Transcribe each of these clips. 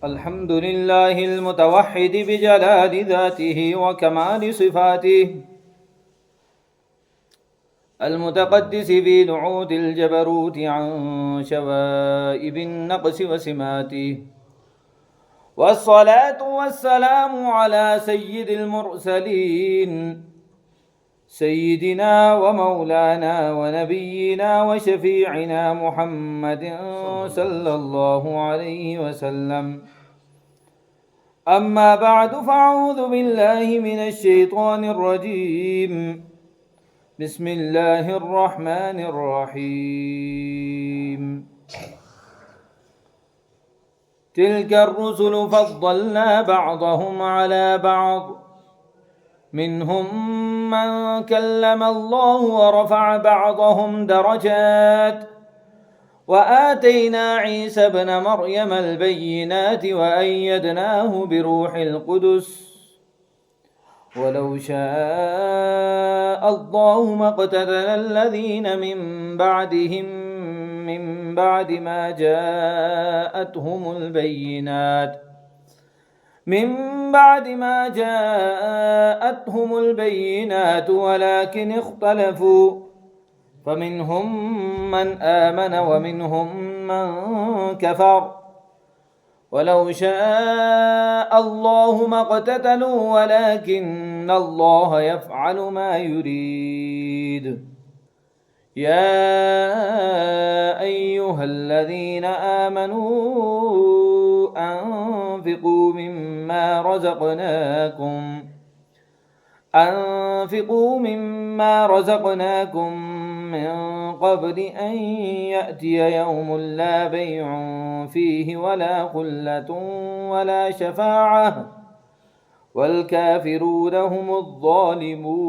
الحمد لله المتوحد بجلال ذاته وكمال صفاته، المتقدس في نعوت الجبروت عن شوائب النقص وسماته، والصلاة والسلام على سيد المرسلين، سيدنا ومولانا ونبينا وشفيعنا محمد صلى الله عليه وسلم. أما بعد، فأعوذ بالله من الشيطان الرجيم. بسم الله الرحمن الرحيم. تلك الرسل فضلنا بعضهم على بعض، منهم من كلم الله ورفع بعضهم درجات، وآتينا عيسى ابن مريم البينات وأيدناه بروح القدس، ولو شاء الله ما اقتتل الذين من بعدهم من بعد ما جاءتهم البينات ولكن اختلفوا، فمنهم من آمن ومنهم من كفر، ولو شاء الله ما اقتتلوا ولكن الله يفعل ما يريد. يا أيها الذين آمنوا أنفقوا مما رزقناكم من قبل أن يأتي يوم لا بيع فيه ولا خلة ولا شفاعة، والكافرون هم الظالمون.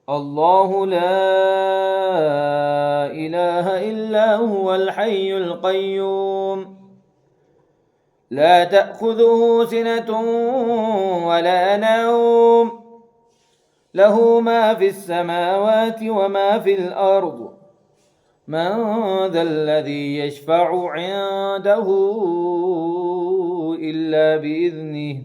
الله لا إله إلا هو الحي القيوم، لا تأخذه سنة ولا نوم، له ما في السماوات وما في الأرض. من ذا الذي يشفع عنده إلا بإذنه،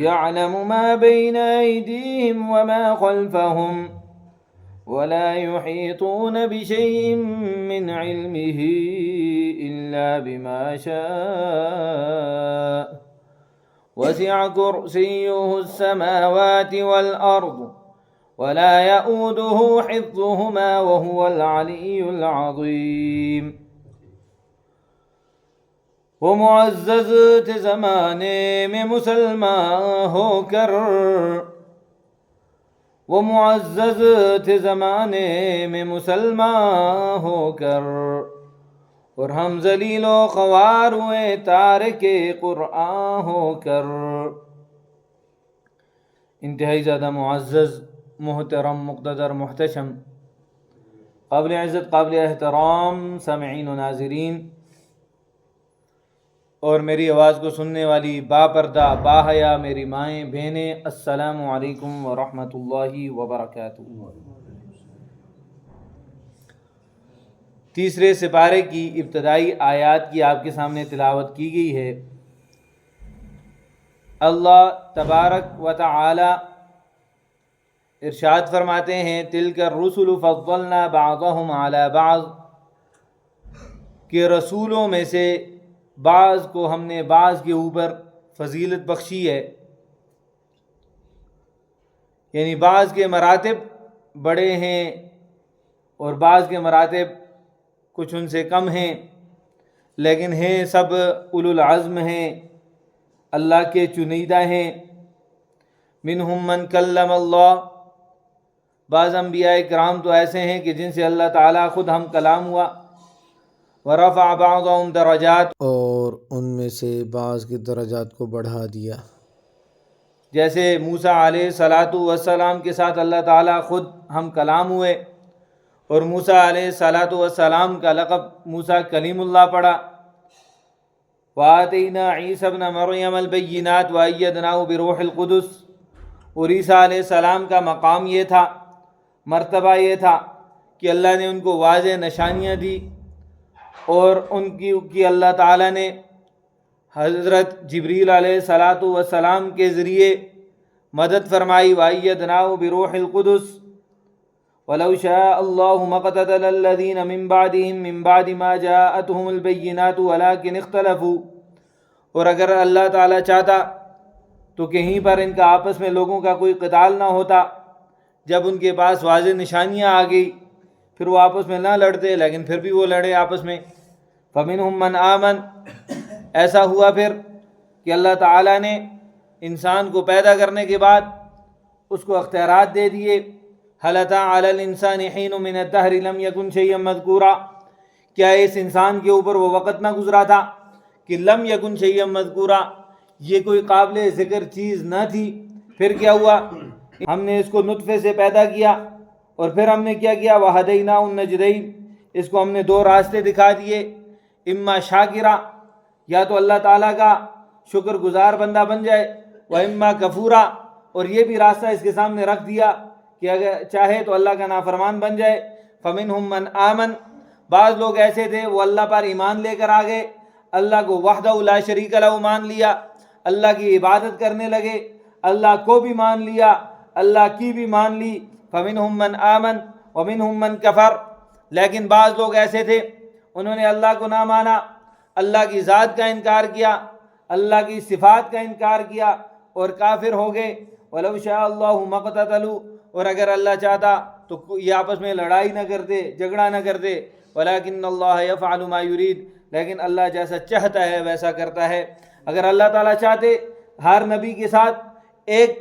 يعلم ما بين أيديهم وما خلفهم، ولا يحيطون بشيء من علمه إلا بما شاء، وسع كرسيه السماوات والأرض، ولا يؤوده حفظهما وهو العلي العظيم. وہ معزز تھے زمانے میں مسلمان ہو کر، اور ہم ذلیل و خوار ہوئے تارک قرآن ہو کر۔ انتہائی زیادہ معزز، محترم، مقتدر، محتشم، قابل عزت، قابل احترام سامعین و ناظرین، اور میری آواز کو سننے والی باپردہ باحیا میری مائیں بہنیں، السلام علیکم ورحمۃ اللہ وبرکاتہ۔ تیسرے سپارے کی ابتدائی آیات کی آپ کے سامنے تلاوت کی گئی ہے۔ اللہ تبارک و تعالی ارشاد فرماتے ہیں، تلک الرسل فضلنا بعضهم علی بعض، کہ رسولوں میں سے بعض کو ہم نے بعض کے اوپر فضیلت بخشی ہے، یعنی بعض کے مراتب بڑے ہیں اور بعض کے مراتب کچھ ان سے کم ہیں، لیکن ہیں سب اولو العزم ہیں، اللہ کے چنیدہ ہیں۔ منہم من کلم اللہ، بعض انبیاء کرام تو ایسے ہیں کہ جن سے اللہ تعالیٰ خود ہم کلام ہوا۔ ورفع بعضهم درجات، اور ان میں سے بعض کے درجات کو بڑھا دیا، جیسے موسیٰ علیہ السلام کے ساتھ اللہ تعالیٰ خود ہم کلام ہوئے، اور موسیٰ علیہ السلام کا لقب موسیٰ کلیم اللہ پڑا۔ وآتینا عیسی ابن مریم البینات وأیدناہ بروح القدس، اور عیسیٰ علیہ السلام کا مقام یہ تھا، مرتبہ یہ تھا کہ اللہ نے ان کو واضح نشانیاں دی اور ان کی اللہ تعالیٰ نے حضرت جبریل علیہ الصلاۃ والسلام کے ذریعے مدد فرمائی. وَأَيَّدْنَاهُ بِرُوحِ الْقُدُسِ وَلَوْ شَاءَ اللَّهُ مَا اقْتَتَلَ الَّذِينَ مِن بَعْدِهِم مِّن بَعْدِ مَا جَاءَتْهُمُ الْبَيِّنَاتُ وَلَٰكِنِ اخْتَلَفُوا. اور اگر اللہ تعالیٰ چاہتا تو کہیں پر ان کا آپس میں لوگوں کا کوئی قتال نہ ہوتا. جب ان کے پاس واضح نشانیاں آ گئی پھر وہ آپس میں نہ لڑتے، لیکن پھر بھی وہ لڑے آپس میں. فَمِنْهُم مَّنْ آمَنَ. ایسا ہوا پھر کہ اللہ تعالیٰ نے انسان کو پیدا کرنے کے بعد اس کو اختیارات دے دیے. هَلْ أَتَىٰ عَلَى الْإِنسَانِ حِينٌ مِّنَ الدَّهْرِ لَمْ يَكُن شَيْئًا مَّذْكُورًا. کیا اس انسان کے اوپر وہ وقت نہ گزرا تھا کہ لم یکن شیئا مذکورا، یہ کوئی قابل ذکر چیز نہ تھی. پھر کیا ہوا؟ ہم نے اس کو نطفے سے پیدا کیا اور پھر ہم نے کیا کیا؟ وَهَدَيْنَاهُ النَّجْدَيْنِ. اس کو ہم نے دو راستے دکھا دیے. اما شاکرا، یا تو اللہ تعالیٰ کا شکر گزار بندہ بن جائے، وَإِمَّا کفورا، اور یہ بھی راستہ اس کے سامنے رکھ دیا کہ اگر چاہے تو اللہ کا نافرمان بن جائے. فَمِنْهُم مَّنْ آمَنَ. بعض لوگ ایسے تھے وہ اللہ پر ایمان لے کر آ گئے، اللہ کو وحدہ لا شریک لہ مان لیا، اللہ کی عبادت کرنے لگے، اللہ کو بھی مان لیا، اللہ کی بھی مان لی. فَمِنْهُم مَّنْ آمَنَ وَمِنْهُم مَّنْ کفر. لیکن بعض لوگ ایسے تھے انہوں نے اللہ کو نہ مانا، اللہ کی ذات کا انکار کیا، اللہ کی صفات کا انکار کیا اور کافر ہو گئے. وَلَوْ شَاءَ اللَّهُ مَا اقْتَتَلُوا. اور اگر اللہ چاہتا تو یہ آپس میں لڑائی نہ کرتے، جھگڑا نہ کرتے. وَلَٰكِنَّ اللَّهَ يَفْعَلُ مَا يُرِيدُ. لیکن اللہ جیسا چاہتا ہے ویسا کرتا ہے. اگر اللہ تعالیٰ چاہتے ہر نبی کے ساتھ ایک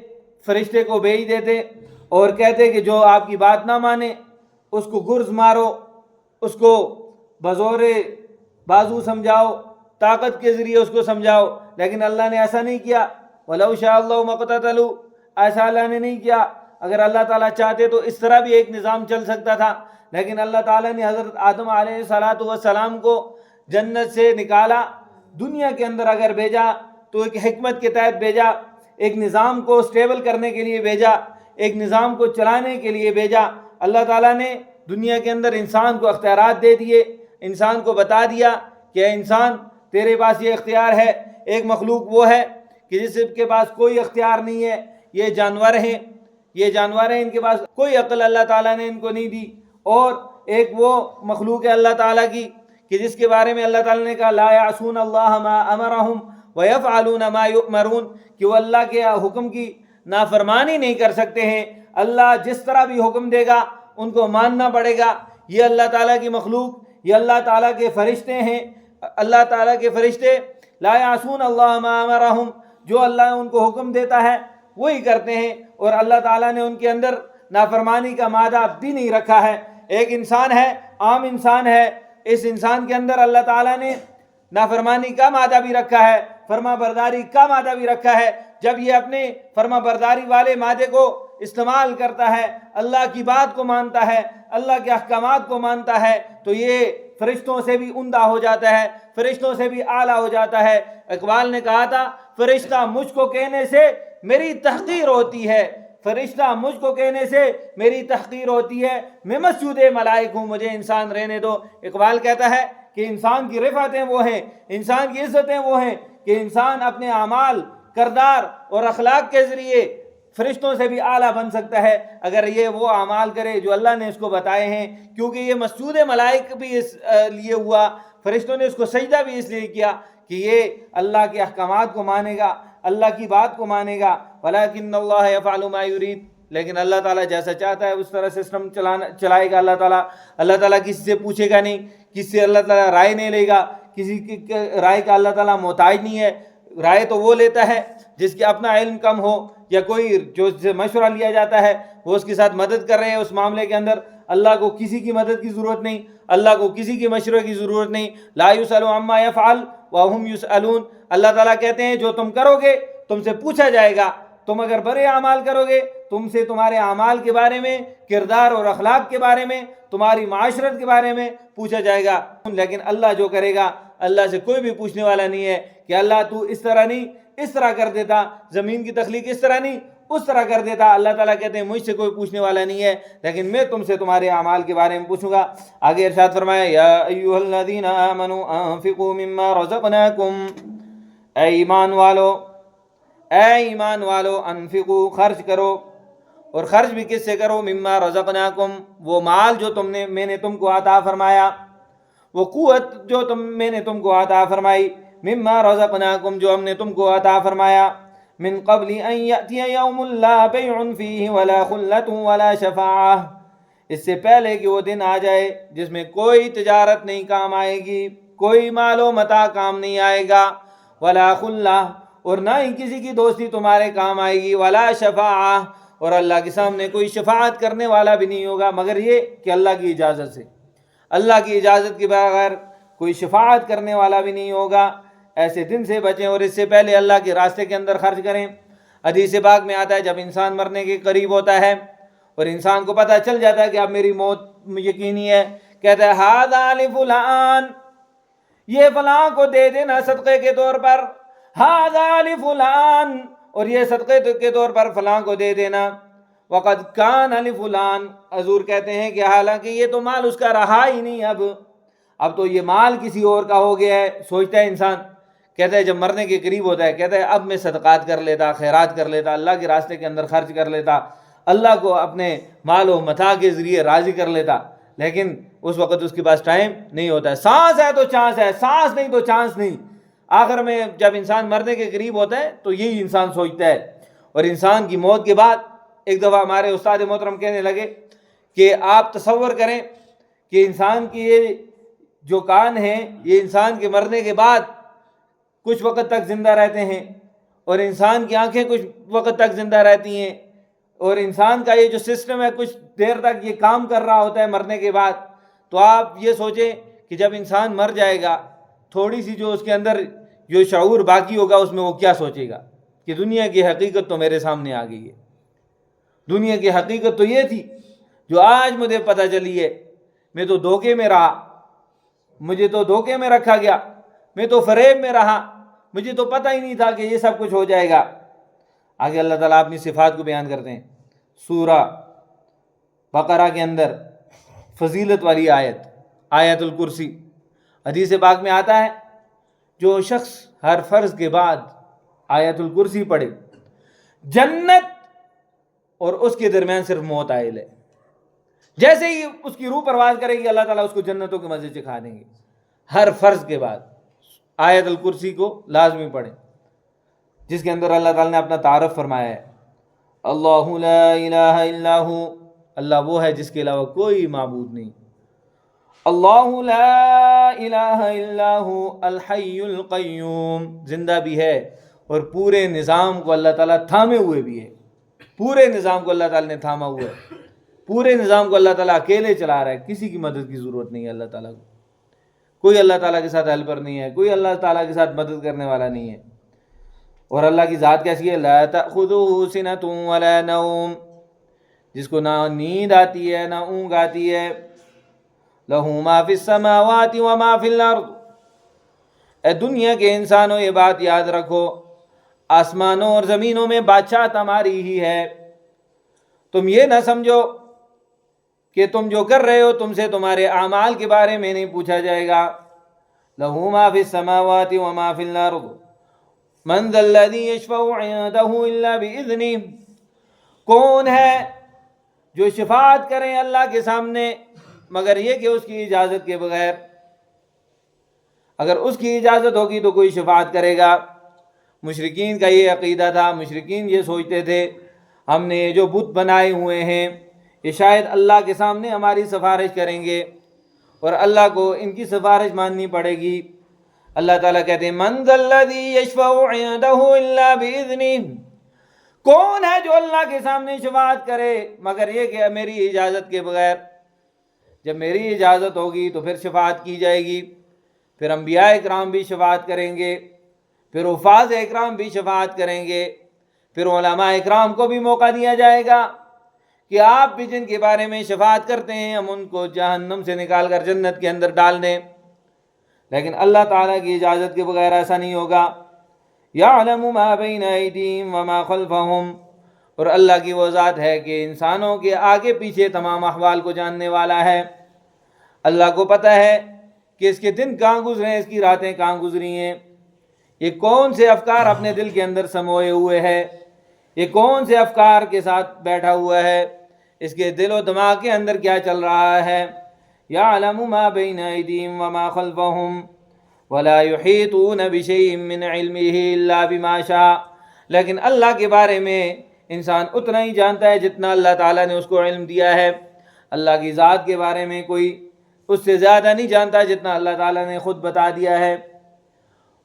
فرشتے کو بھیج دیتے اور کہتے کہ جو آپ کی بات نہ مانے اس کو گرز مارو، اس کو بزور بازو سمجھاؤ، طاقت کے ذریعے اس کو سمجھاؤ. لیکن اللہ نے ایسا نہیں کیا. وَلَوْ شَاءَ اللَّهُ مَا اقْتَتَلُوا. ایسا اللہ نے نہیں کیا. اگر اللہ تعالیٰ چاہتے تو اس طرح بھی ایک نظام چل سکتا تھا، لیکن اللہ تعالیٰ نے حضرت آدم علیہ الصلاۃ والسلام کو جنت سے نکالا، دنیا کے اندر اگر بھیجا تو ایک حکمت کے تحت بھیجا، ایک نظام کو سٹیبل کرنے کے لیے بھیجا، ایک نظام کو چلانے کے لیے بھیجا. اللہ تعالیٰ نے دنیا کے اندر انسان کو اختیارات دے دیے، انسان کو بتا دیا کہ اے انسان تیرے پاس یہ اختیار ہے. ایک مخلوق وہ ہے کہ جس کے پاس کوئی اختیار نہیں ہے، یہ جانور ہیں، ان کے پاس کوئی عقل اللہ تعالیٰ نے ان کو نہیں دی. اور ایک وہ مخلوق ہے اللہ تعالیٰ کی کہ جس کے بارے میں اللہ تعالیٰ نے کہا لا یعصون اللہ ما امرہم ویفعلون ما یؤمرون، کہ وہ اللہ کے حکم کی نافرمانی نہیں کر سکتے ہیں، اللہ جس طرح بھی حکم دے گا ان کو ماننا پڑے گا. یہ اللہ تعالیٰ کی مخلوق، یہ اللہ تعالیٰ کے فرشتے ہیں. اللہ تعالیٰ کے فرشتے لا یعصون اللہ ما امرہم، جو اللہ ان کو حکم دیتا ہے وہی کرتے ہیں، اور اللہ تعالیٰ نے ان کے اندر نافرمانی کا مادہ بھی نہیں رکھا ہے. ایک انسان ہے، عام انسان ہے، اس انسان کے اندر اللہ تعالیٰ نے نافرمانی کا مادہ بھی رکھا ہے، فرما برداری کا مادہ بھی رکھا ہے. جب یہ اپنے فرما برداری والے مادے کو استعمال کرتا ہے، اللہ کی بات کو مانتا ہے، اللہ کے احکامات کو مانتا ہے، تو یہ فرشتوں سے بھی عمدہ ہو جاتا ہے، فرشتوں سے بھی اعلیٰ ہو جاتا ہے. اقبال نے کہا تھا فرشتہ مجھ کو کہنے سے میری تحقیر ہوتی ہے، فرشتہ مجھ کو کہنے سے میری تحقیر ہوتی ہے، میں مسجود ملائک ہوں، مجھے انسان رہنے دو. اقبال کہتا ہے کہ انسان کی رفعتیں وہ ہیں، انسان کی عزتیں وہ ہیں کہ انسان اپنے اعمال، کردار اور اخلاق کے ذریعے فرشتوں سے بھی اعلیٰ بن سکتا ہے اگر یہ وہ اعمال کرے جو اللہ نے اس کو بتائے ہیں. کیونکہ یہ مسجود ملائک بھی اس لیے ہوا، فرشتوں نے اس کو سجدہ بھی اس لیے کیا کہ یہ اللہ کے احکامات کو مانے گا، اللہ کی بات کو مانے گا. وَلَٰكِنَّ اللَّهَ يَفْعَلُ مَا يُرِيدُ. لیکن اللہ تعالیٰ جیسا چاہتا ہے اس طرح سسٹم چلائے گا. اللہ تعالیٰ کسی سے پوچھے گا نہیں، کسی سے اللہ تعالیٰ رائے نہیں لے گا، کسی کی رائے کا اللہ تعالیٰ محتاج نہیں ہے. رائے تو وہ لیتا ہے جس کے اپنا علم کم ہو یا کوئی جو سے مشورہ لیا جاتا ہے وہ اس کے ساتھ مدد کر رہے ہیں اس معاملے کے اندر. اللہ کو کسی کی مدد کی ضرورت نہیں، اللہ کو کسی کی مشورے کی ضرورت نہیں. لا یسأل عما یفعل وهم یسألون. اللہ تعالیٰ کہتے ہیں جو تم کرو گے تم سے پوچھا جائے گا. تم اگر برے اعمال کرو گے تم سے تمہارے اعمال کے بارے میں، کردار اور اخلاق کے بارے میں، تمہاری معاشرت کے بارے میں پوچھا جائے گا. لیکن اللہ جو کرے گا اللہ سے کوئی بھی پوچھنے والا نہیں ہے کہ اللہ تو اس طرح نہیں، اس طرح کر دیتا، زمین کی تخلیق اس طرح نہیں، اس طرح کر دیتا۔ اللہ تعالیٰ کہتے ہیں مجھ سے کوئی پوچھنے والا نہیں ہے، لیکن میں تم سے تمہارے اعمال کے بارے میں پوچھوں گا۔ آگے ارشاد فرمایا یا ایھا الذین آمنوا انفقوا مما رزقناکم، اے ایمان والو انفقوا خرچ کرو، اور خرچ بھی کس سے کرو؟ مما رزقناکم، وہ مال جو میں نے تم کو عطا فرمایا، وہ قوت جو میں نے تم کو عطا فرمائی، مما رزقناکم جو ہم نے تم کو عطا فرمایا، من قبل ان یأتی یوم لا بیع فیہ ولا خلۃ ولا شفاعہ، اس سے پہلے کہ وہ دن آ جائے جس میں کوئی تجارت نہیں کام آئے گی، کوئی مال و متاع کام نہیں آئے گا، ولا خلہ، اور نہ ہی کسی کی دوستی تمہارے کام آئے گی، ولا شفاعہ، اور اللہ کے سامنے کوئی شفاعت کرنے والا بھی نہیں ہوگا مگر یہ کہ اللہ کی اجازت سے، اللہ کی اجازت کے بغیر کوئی شفاعت کرنے والا بھی نہیں ہوگا۔ ایسے دن سے بچیں اور اس سے پہلے اللہ کے راستے کے اندر خرچ کریں۔ حدیث پاک میں آتا ہے جب انسان مرنے کے قریب ہوتا ہے اور انسان کو پتہ چل جاتا ہے کہ اب میری موت یقینی ہے، کہتا ہے ھذا لفلان، یہ فلاں کو دے دینا صدقے کے طور پر، ھذا لفلان، اور یہ صدقے کے طور پر فلاں کو دے دینا، وقد کان لفلان، حضور کہتے ہیں کہ حالانکہ یہ تو مال اس کا رہا ہی نہیں، اب تو یہ مال کسی اور کا ہو گیا ہے۔ سوچتا ہے انسان، کہتا ہے جب مرنے کے قریب ہوتا ہے کہتا ہے اب میں صدقات کر لیتا، خیرات کر لیتا، اللہ کے راستے کے اندر خرچ کر لیتا، اللہ کو اپنے مال و متاع کے ذریعے راضی کر لیتا، لیکن اس وقت اس کے پاس ٹائم نہیں ہوتا ہے۔ سانس ہے تو چانس ہے، سانس نہیں تو چانس نہیں۔ آخر میں جب انسان مرنے کے قریب ہوتا ہے تو یہی انسان سوچتا ہے۔ اور انسان کی موت کے بعد ایک دفعہ ہمارے استاد محترم کہنے لگے کہ آپ تصور کریں کہ انسان کی یہ جو کان ہیں یہ انسان کے مرنے کے بعد کچھ وقت تک زندہ رہتے ہیں، اور انسان کی آنکھیں کچھ وقت تک زندہ رہتی ہیں، اور انسان کا یہ جو سسٹم ہے کچھ دیر تک یہ کام کر رہا ہوتا ہے مرنے کے بعد۔ تو آپ یہ سوچیں کہ جب انسان مر جائے گا تھوڑی سی جو اس کے اندر جو شعور باقی ہوگا اس میں وہ کیا سوچے گا کہ دنیا کی حقیقت تو میرے سامنے آ گئی ہے، دنیا کی حقیقت تو یہ تھی جو آج مجھے پتہ چلی ہے، میں تو دھوکے میں رہا، مجھے تو دھوکے میں رکھا گیا، میں تو فریب میں رہا، مجھے تو پتہ ہی نہیں تھا کہ یہ سب کچھ ہو جائے گا۔ آگے اللہ تعالیٰ اپنی صفات کو بیان کرتے ہیں سورہ بقرہ کے اندر، فضیلت والی آیت الکرسی۔ حدیث پاک میں آتا ہے جو شخص ہر فرض کے بعد آیت الکرسی پڑھے، جنت اور اس کے درمیان صرف موت عائل ہے، جیسے ہی اس کی روح پرواز کرے گی اللہ تعالیٰ اس کو جنتوں کے مزے چکھا دیں گے۔ ہر فرض کے بعد آیت الکرسی کو لازمی پڑھیں، جس کے اندر اللہ تعالیٰ نے اپنا تعارف فرمایا ہے، اللہ لا الہ الا ہو، اللہ وہ ہے جس کے علاوہ کوئی معبود نہیں، اللہ لا الہ الا ہو الحی القیوم، زندہ بھی ہے اور پورے نظام کو اللہ تعالیٰ تھامے ہوئے بھی ہے، پورے نظام کو اللہ تعالیٰ نے تھاما ہوا ہے، پورے نظام کو اللہ تعالیٰ اکیلے چلا رہا ہے، کسی کی مدد کی ضرورت نہیں ہے اللہ تعالیٰ کو، کوئی اللہ تعالیٰ کے ساتھ ہیلپر نہیں ہے، کوئی اللہ تعالیٰ کے ساتھ مدد کرنے والا نہیں ہے۔ اور اللہ کی ذات کیسی ہے؟ لا تأخذہ سنۃ ولا نوم، جس کو نہ نیند آتی ہے نہ اونگ آتی ہے، لہ ما فی السماوات وما فی الارض، اے دنیا کے انسانوں یہ بات یاد رکھو، آسمانوں اور زمینوں میں بادشاہت ہماری ہی ہے۔ تم یہ نہ سمجھو کہ تم جو کر رہے ہو تم سے تمہارے اعمال کے بارے میں نہیں پوچھا جائے گا، لہ ما فی السماوات وما فی الارض من ذا الذی یشفع عندہ الا باذنہ، کون ہے جو شفاعت کریں اللہ کے سامنے مگر یہ کہ اس کی اجازت کے بغیر، اگر اس کی اجازت ہوگی تو کوئی شفاعت کرے گا۔ مشرکین کا یہ عقیدہ تھا، مشرکین یہ سوچتے تھے ہم نے یہ جو بت بنائے ہوئے ہیں یہ شاید اللہ کے سامنے ہماری سفارش کریں گے اور اللہ کو ان کی سفارش ماننی پڑے گی۔ اللہ تعالیٰ کہتے ہیں من ذا الذی یشفع عندہ الا باذنہ، کون ہے جو اللہ کے سامنے شفاعت کرے مگر یہ کہ میری اجازت کے بغیر، جب میری اجازت ہوگی تو پھر شفاعت کی جائے گی، پھر انبیاء اکرام بھی شفاعت کریں گے، پھر حفاظ اکرام بھی شفاعت کریں گے، پھر علماء اکرام کو بھی موقع دیا جائے گا کہ آپ بھی جن کے بارے میں شفاعت کرتے ہیں ہم ان کو جہنم سے نکال کر جنت کے اندر ڈال دیں، لیکن اللہ تعالیٰ کی اجازت کے بغیر ایسا نہیں ہوگا۔ یعلم ما بین ایدیہم وما خلفہم اور اللہ کی وہ ذات ہے کہ انسانوں کے آگے پیچھے تمام احوال کو جاننے والا ہے۔ اللہ کو پتہ ہے کہ اس کے دن کہاں گزرے ہیں، اس کی راتیں کہاں گزری ہیں، یہ کون سے افکار اپنے دل کے اندر سموئے ہوئے ہے، یہ کون سے افکار کے ساتھ بیٹھا ہوا ہے، اس کے دل و دماغ کے اندر کیا چل رہا ہے۔ یعلم ما بین ایدیہم وما خلفہم ولا یحیطون بشیء من علمہ الا بما شاء، لیکن اللہ کے بارے میں انسان اتنا ہی جانتا ہے جتنا اللہ تعالیٰ نے اس کو علم دیا ہے۔ اللہ کی ذات کے بارے میں کوئی اس سے زیادہ نہیں جانتا جتنا اللہ تعالیٰ نے خود بتا دیا ہے۔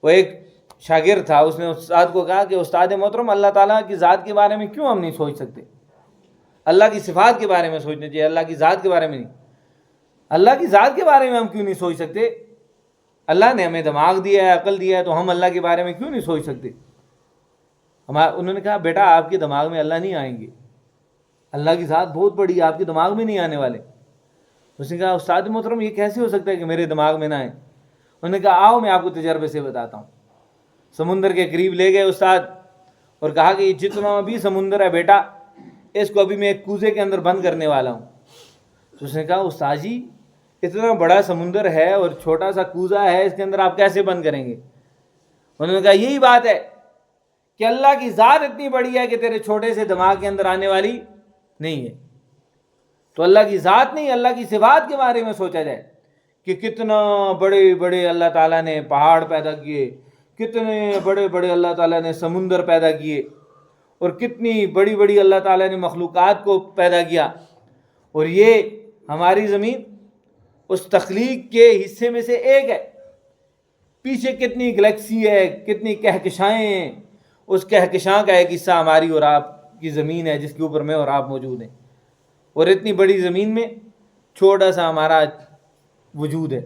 وہ ایک شاگرد تھا، اس نے استاد کو کہا کہ استاد محترم، اللہ تعالیٰ کی ذات کے بارے میں کیوں ہم نہیں سوچ سکتے؟ اللہ کی صفات کے بارے میں سوچنا چاہیے، اللہ کی ذات کے بارے میں نہیں۔ اللہ کی ذات کے بارے میں ہم کیوں نہیں سوچ سکتے؟ اللہ نے ہمیں دماغ دیا ہے، عقل دیا ہے، تو ہم اللہ کے بارے میں کیوں نہیں سوچ سکتے؟ انہوں نے کہا بیٹا آپ کے دماغ میں اللہ نہیں آئیں گے، اللہ کی ذات بہت بڑی ہے، آپ کے دماغ میں نہیں آنے والے۔ اس نے کہا استاد محترم یہ کیسے ہو سکتا ہے کہ میرے دماغ میں نہ آئے؟ انہوں نے کہا آؤ میں آپ کو تجربے سے بتاتا ہوں۔ سمندر کے قریب لے گئے استاد اور کہا کہ یہ جتنا بھی سمندر ہے بیٹا، اس کو ابھی میں ایک کوزے کے اندر بند کرنے والا ہوں۔ تو اس نے کہا استاد جی اتنا بڑا سمندر ہے اور چھوٹا سا کوزہ ہے، اس کے اندر آپ کیسے بند کریں گے؟ انہوں نے کہا یہی بات ہے کہ اللہ کی ذات اتنی بڑی ہے کہ تیرے چھوٹے سے دماغ کے اندر آنے والی نہیں ہے۔ تو اللہ کی ذات نہیں، اللہ کی صفات کے بارے میں سوچا جائے کہ کتنا بڑے بڑے اللہ تعالیٰ نے پہاڑ پیدا کیے، کتنے بڑے بڑے اللہ تعالیٰ نے سمندر پیدا کیے، اور کتنی بڑی بڑی اللہ تعالیٰ نے مخلوقات کو پیدا کیا، اور یہ ہماری زمین اس تخلیق کے حصے میں سے ایک ہے۔ پیچھے کتنی گلیکسی ہے، کتنی کہکشائیں ہیں، اس کہکشاں کا ایک حصہ ہماری اور آپ کی زمین ہے جس کے اوپر میں اور آپ موجود ہیں، اور اتنی بڑی زمین میں چھوٹا سا ہمارا وجود ہے۔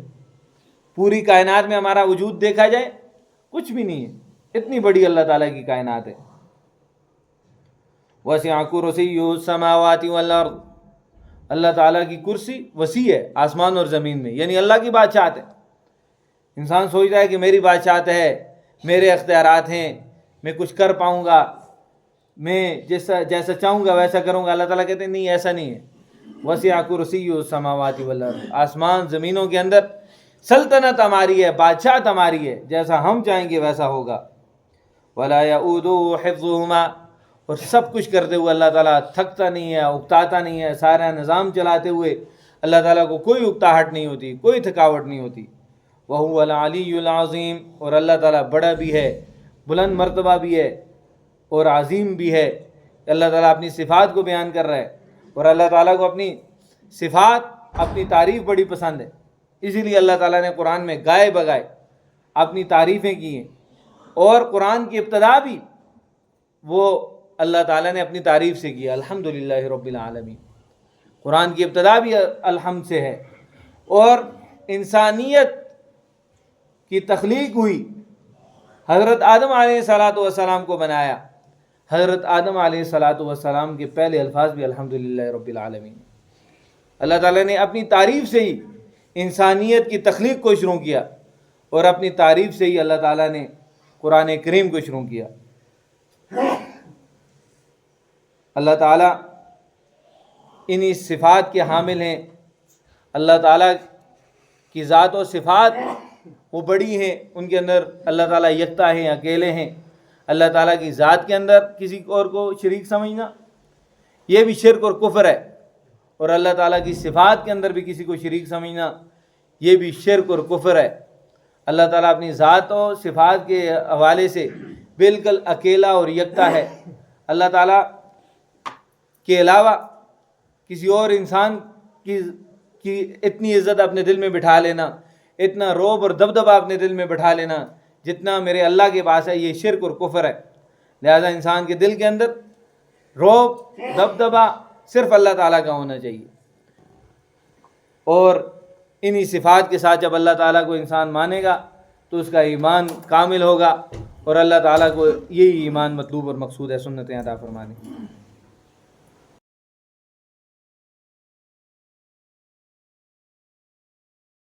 پوری کائنات میں ہمارا وجود دیکھا جائے کچھ بھی نہیں ہے، اتنی بڑی اللہ تعالیٰ کی کائنات ہے۔ وسع کرسیہ السماوات والارض، اللہ تعالیٰ کی کرسی وسیع ہے آسمان اور زمین میں، یعنی اللہ کی بادشاہت ہے۔ انسان سوچتا ہے کہ میری بادشاہت ہے، میرے اختیارات ہیں، میں کچھ کر پاؤں گا، میں جیسا چاہوں گا ویسا کروں گا۔ اللہ تعالیٰ کہتے ہیں نہیں ایسا نہیں ہے۔ وسع کرسیہ السماوات والارض، آسمان زمینوں کے اندر سلطنت ہماری ہے، بادشاہت ہماری ہے، جیسا ہم چاہیں گے ویسا ہوگا۔ ولا یؤودہ حفظہما، اور سب کچھ کرتے ہوئے اللہ تعالیٰ تھکتا نہیں ہے، اکتاتا نہیں ہے، سارا نظام چلاتے ہوئے اللہ تعالیٰ کو کوئی اکتاہٹ نہیں ہوتی، کوئی تھکاوٹ نہیں ہوتی۔ وہو العلی العظیم، اور اللہ تعالیٰ بڑا بھی ہے، بلند مرتبہ بھی ہے اور عظیم بھی ہے۔ اللہ تعالیٰ اپنی صفات کو بیان کر رہا ہے، اور اللہ تعالیٰ کو اپنی صفات، اپنی تعریف بڑی پسند ہے، اسی لیے اللہ تعالیٰ نے قرآن میں گائے بگائے اپنی تعریفیں کی ہیں، اور قرآن کی ابتدا بھی وہ اللہ تعالیٰ نے اپنی تعریف سے کی، الحمدللہ رب العالمین۔ قرآن کی ابتدا بھی الحمد سے ہے، اور انسانیت کی تخلیق ہوئی، حضرت آدم علیہ السلام کو بنایا، حضرت آدم علیہ السلام کے پہلے الفاظ بھی الحمدللہ رب العالمین۔ اللہ تعالیٰ نے اپنی تعریف سے ہی انسانیت کی تخلیق کو شروع کیا، اور اپنی تعریف سے ہی اللہ تعالیٰ نے قرآن کریم کو شروع کیا۔ اللہ تعالیٰ انہی صفات کے حامل ہیں۔ اللہ تعالیٰ کی ذات و صفات وہ بڑی ہیں، ان کے اندر اللہ تعالیٰ یکتا ہیں، اکیلے ہیں۔ اللہ تعالیٰ کی ذات کے اندر کسی اور کو شریک سمجھنا یہ بھی شرک اور کفر ہے، اور اللہ تعالیٰ کی صفات کے اندر بھی کسی کو شریک سمجھنا یہ بھی شرک اور کفر ہے۔ اللہ تعالیٰ اپنی ذات و صفات کے حوالے سے بالکل اکیلا اور یکتا ہے۔ اللہ تعالیٰ کے علاوہ کسی اور انسان کی اتنی عزت اپنے دل میں بٹھا لینا، اتنا روب اور دبدبہ اپنے دل میں بٹھا لینا جتنا میرے اللہ کے پاس ہے، یہ شرک اور کفر ہے۔ لہذا انسان کے دل کے اندر روب دبدبہ صرف اللہ تعالیٰ کا ہونا چاہیے، اور انہی صفات کے ساتھ جب اللہ تعالیٰ کو انسان مانے گا تو اس کا ایمان کامل ہوگا، اور اللہ تعالیٰ کو یہی ایمان مطلوب اور مقصود ہے۔ سنتیں عطا فرمانے۔